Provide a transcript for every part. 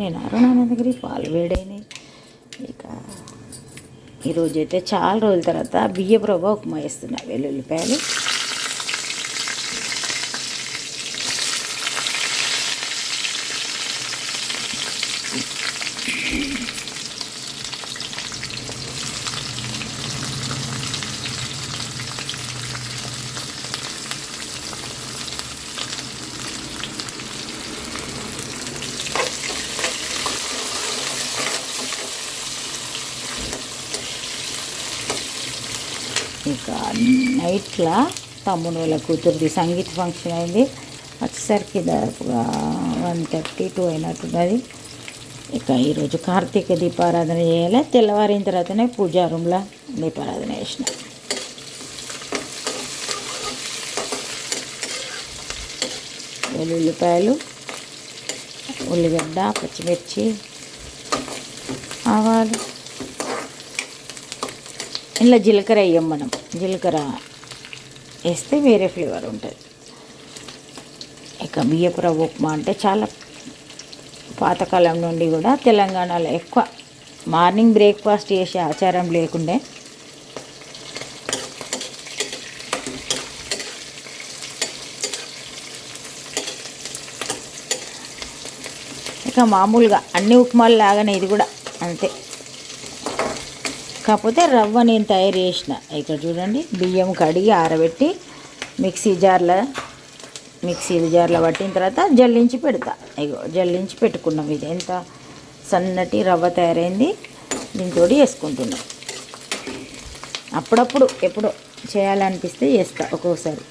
నేను అరుణానందగిరి పాలు వేడైనాయి. ఇక ఈరోజైతే చాలా రోజుల తర్వాత బియ్యపు రవ్వ ఉప్మా వేస్తున్నా. వెల్లుల్లిపాయలు, ఇక నైట్లా తమ్ముడు వాళ్ళ కూతురుది సంగీత ఫంక్షన్ అయింది. వచ్చేసరికి దాదాపుగా 1:32 అయినట్టున్నది. ఇక ఈరోజు కార్తీక దీపారాధన చేయాలి. తెల్లవారిన తర్వాతనే పూజా రూమ్లో దీపారాధన చేసిన. వెల్లుల్లిపాయలు, ఉల్లిగడ్డ, పచ్చిమిర్చి, ఆవాలు, ఇలా జీలకర్ర వేయం. మనం జీలకర్ర వేస్తే వేరే ఫ్లేవర్ ఉంటుంది. ఇక బియ్యపు రవ్వ ఉప్మా అంటే చాలా పాతకాలం నుండి కూడా తెలంగాణలో ఎక్కువ మార్నింగ్ బ్రేక్ఫాస్ట్ చేసే ఆచారం లేకుండే. ఇక మామూలుగా అన్ని ఉప్మాలు లాగానే ఇది కూడా అంతే. కాకపోతే రవ్వ నేను తయారు చేసిన. ఇక్కడ చూడండి, బియ్యం కడిగి ఆరబెట్టి మిక్సీ జార్లో పట్టిన తర్వాత జల్లించి పెడతా. ఇగో జల్లించి పెట్టుకున్నాం. ఇది ఎంత సన్నటి రవ్వ తయారైంది. దీంతో వేసుకుంటున్నాం. అప్పుడప్పుడు ఎప్పుడు చేయాలనిపిస్తే చేస్తా ఒక్కోసారి.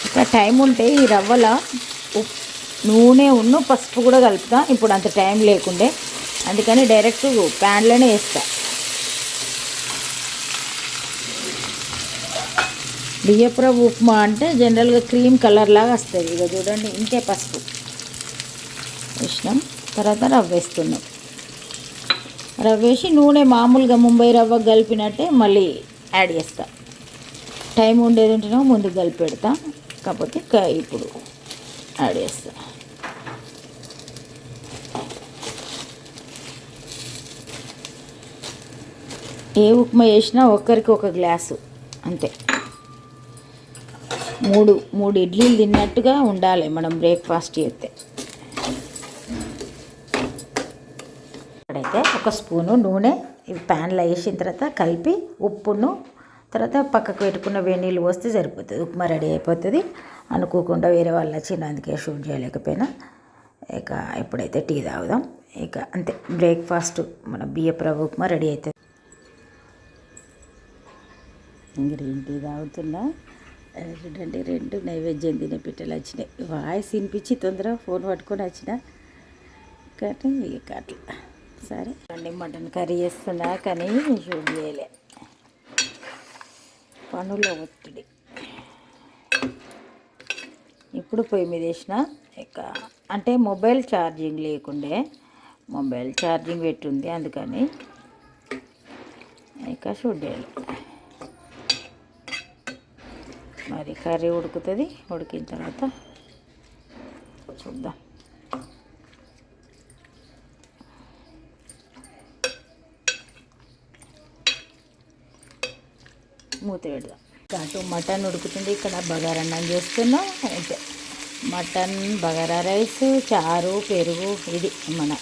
ఇక టైం ఉంటే ఈ రవ్వల నూనె పసుపు కూడా కలుపుతా. ఇప్పుడు అంత టైం లేకుండే, అందుకని డైరెక్ట్ ప్యాన్లోనే వేస్తా. బియ్యపు రవ్వ ఉప్మా అంటే జనరల్గా క్రీమ్ కలర్ లాగా వస్తుంది. ఇక చూడండి, ఇంతే పసుపు వేసినాం. తర్వాత రవ్వ వేస్తున్నాం. రవ్వ వేసి నూనె మామూలుగా ముంబై రవ్వ కలిపినట్టే మళ్ళీ యాడ్ చేస్తా. టైం ఉండేది ఉంటేనే ముందు కలిపి పెడతా. కాకపోతే ఇప్పుడు యాడ్ చేస్తా. ఏ ఉప్మా వేసినా ఒక్కరికి ఒక గ్లాసు అంతే. మూడు ఇడ్లీలు తిన్నట్టుగా ఉండాలి మనం బ్రేక్ఫాస్ట్ చేస్తే. ఇక్కడైతే ఒక స్పూను నూనె ప్యాన్లో వేసిన తర్వాత కలిపి ఉప్పును తర్వాత పక్కకు పెట్టుకున్న వేనీళ్ళు పోస్తే సరిపోతుంది. ఉప్మా రెడీ అయిపోతుంది. అనుకోకుండా వేరే వాళ్ళు వచ్చిన అందుకే షూట్ చేయలేకపోయినా. ఇక ఎప్పుడైతే టీ తాగుదాం. ఇక అంతే, బ్రేక్ఫాస్ట్ మన బియ్యపు రవ్వ ఉప్మా రెడీ అవుతుంది. గ్రీన్ టీ తాగుతున్నా. చూడండి, 2 నైవేద్యం తినే పిట్టలు వచ్చినాయి. వాయిస్ వినిపించి తొందరగా ఫోన్ పట్టుకొని వచ్చిన. కానీ ఇక అట్లా సరే అండి. మటన్ కర్రీ చేస్తున్నా కానీ షూట్ చేయలే, పనుల ఒత్తిడి. ఇప్పుడు పొయ్యి మీద వేసిన. ఇక అంటే మొబైల్ ఛార్జింగ్ లేకుండే, మొబైల్ ఛార్జింగ్ పెట్టుంది, అందుకని ఇక షూట్ చేయాలి. మరి కర్రీ ఉడుకుతుంది. ఉడికిన తర్వాత చూద్దాం. మూత పెడదాం. అటు మటన్ ఉడుకుతుంది, ఇక్కడ బగారన్నం చేస్తున్నాం. అయితే మటన్, బగారా రైస్, చారు, పెరుగు, ఇది మన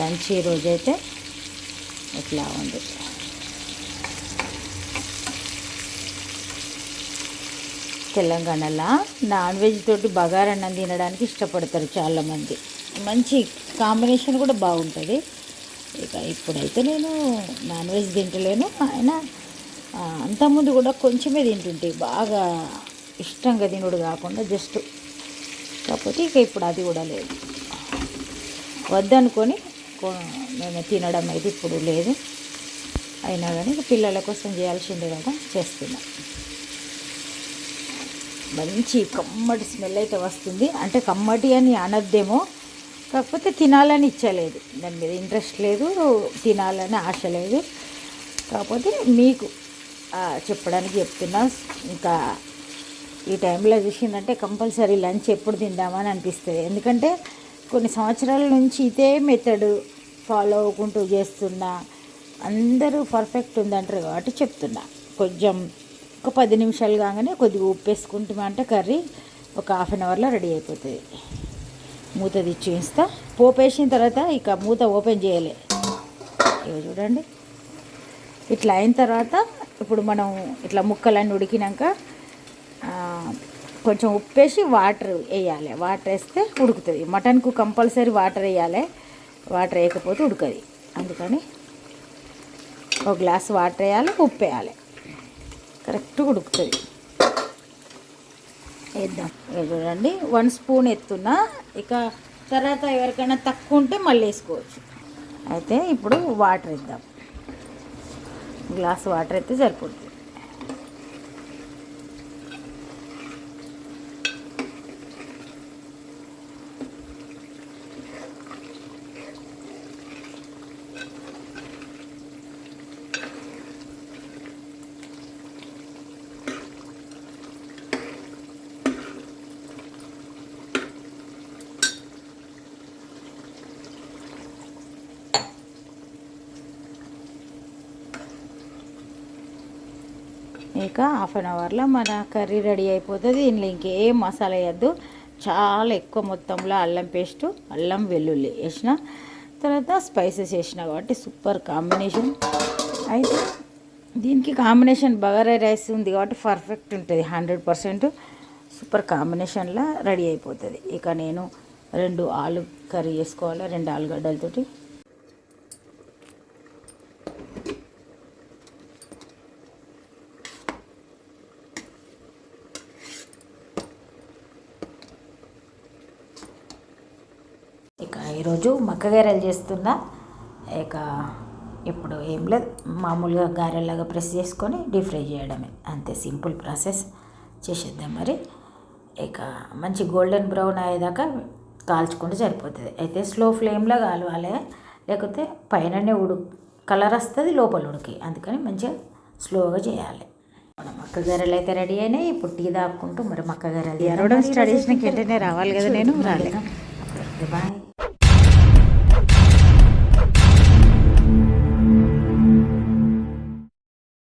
లంచ్ ఈరోజైతే ఇట్లా ఉంది. తెలంగాణలో నాన్ వెజ్ తోటి బగారన్నం తినడానికి ఇష్టపడతారు చాలామంది. మంచి కాంబినేషన్ కూడా బాగుంటుంది. ఇక ఇప్పుడైతే నేను నాన్ వెజ్ తింటలేను. ఆయన అంతకుముందు కూడా కొంచెమే తింటుంటే, బాగా ఇష్టంగా తినుడు కాకుండా జస్ట్. కాకపోతే ఇక ఇప్పుడు అది కూడా లేదు. వద్దనుకొని నేను తినడం అయితే ఇప్పుడు లేదు. అయినా కానీ పిల్లల కోసం చేయాల్సిందే కదా, చేస్తున్నా. మంచి కమ్మటి స్మెల్ అయితే వస్తుంది. అంటే కమ్మటి అని అనద్దేమో, కాకపోతే తినాలని ఇచ్చలేదు. దాని మీద ఇంట్రెస్ట్ లేదు, తినాలని ఆశ లేదు. కాకపోతే మీకు చెప్పడానికి చెప్తున్నా. ఇంకా ఈ టైంలో చూసిందంటే కంపల్సరీ లంచ్ ఎప్పుడు తిందామని అనిపిస్తుంది. ఎందుకంటే కొన్ని సంవత్సరాల నుంచి ఇదే మెథడ్ ఫాలో అవ్వకుంటూ చేస్తున్నా, అందరూ పర్ఫెక్ట్ ఉందంటారు కాబట్టి చెప్తున్నా. కొంచెం ఒక 10 నిమిషాలు కాగానే కొద్దిగా ఉప్పు వేసుకుంటామంటే కర్రీ ఒక హాఫ్ అన్ అవర్లో రెడీ అయిపోతుంది. మూత తెచ్చి వేస్తా. పోపు వేసిన తర్వాత ఇక మూత ఓపెన్ చేయలే. ఇవి చూడండి, ఇట్లా అయిన తర్వాత ఇప్పుడు మనం ఇట్లా ముక్కలన్నీ ఉడికినాక కొంచెం ఉప్పు వేసి వాటర్ వేయాలి. వాటర్ వేస్తే ఉడుకుతుంది. మటన్కు కంపల్సరీ వాటర్ వేయాలి, వాటర్ వేయకపోతే ఉడకది. అందుకని ఒక గ్లాస్ వాటర్ వేయాలి, ఉప్పు వేయాలి, కరెక్ట్గా ఉడుకుతుంది. వేద్దాం. ఇక చూడండి 1 స్పూన్ ఎత్తున్నా. ఇక తర్వాత ఎవరికైనా తక్కువ ఉంటే మళ్ళీ వేసుకోవచ్చు. అయితే ఇప్పుడు వాటర్ వేద్దాం. గ్లాస్ వాటర్ అయితే సరిపోతుంది. ఇక హాఫ్ అన్ అవర్లో మన కర్రీ రెడీ అయిపోతుంది. దీనిలో ఇంకేం మసాలా వేయద్దు. చాలా ఎక్కువ మొత్తంలో అల్లం పేస్టు, అల్లం వెల్లుల్లి వేసిన తర్వాత స్పైసెస్ వేసిన కాబట్టి సూపర్ కాంబినేషన్. అయితే దీనికి కాంబినేషన్ బగారా రైస్ ఉంది కాబట్టి పర్ఫెక్ట్ ఉంటుంది. 100% సూపర్ కాంబినేషన్లో రెడీ అయిపోతుంది. ఇక నేను 2 ఆలు కర్రీ చేసుకోవాలి, 2 ఆలుగడ్డలతోటి. ఇక ఈరోజు మక్క గారెలు చేస్తున్నా. ఇక ఇప్పుడు ఏం లేదు, మామూలుగా గారెలాగా ప్రెస్ చేసుకొని డీప్ ఫ్రై చేయడమే, అంతే. Simple process. చేసేద్దాం మరి. ఇక మంచి గోల్డెన్ బ్రౌన్ అయ్యేదాకా కాల్చుకుంటే సరిపోతుంది. అయితే స్లో ఫ్లేమ్లో కాలవాలి, లేకపోతే పైననే కలర్ వస్తుంది, లోపల ఉడికి. అందుకని మంచిగా స్లోగా చేయాలి. మన మక్క గారెలు అయితే రెడీ అయినాయి. ఇప్పుడు టీ తాక్కుంటూ మరి మక్క గారెలు స్టడీస్కి వెంటనే రావాలి కదా, నేను రాలేదు. బాయ్.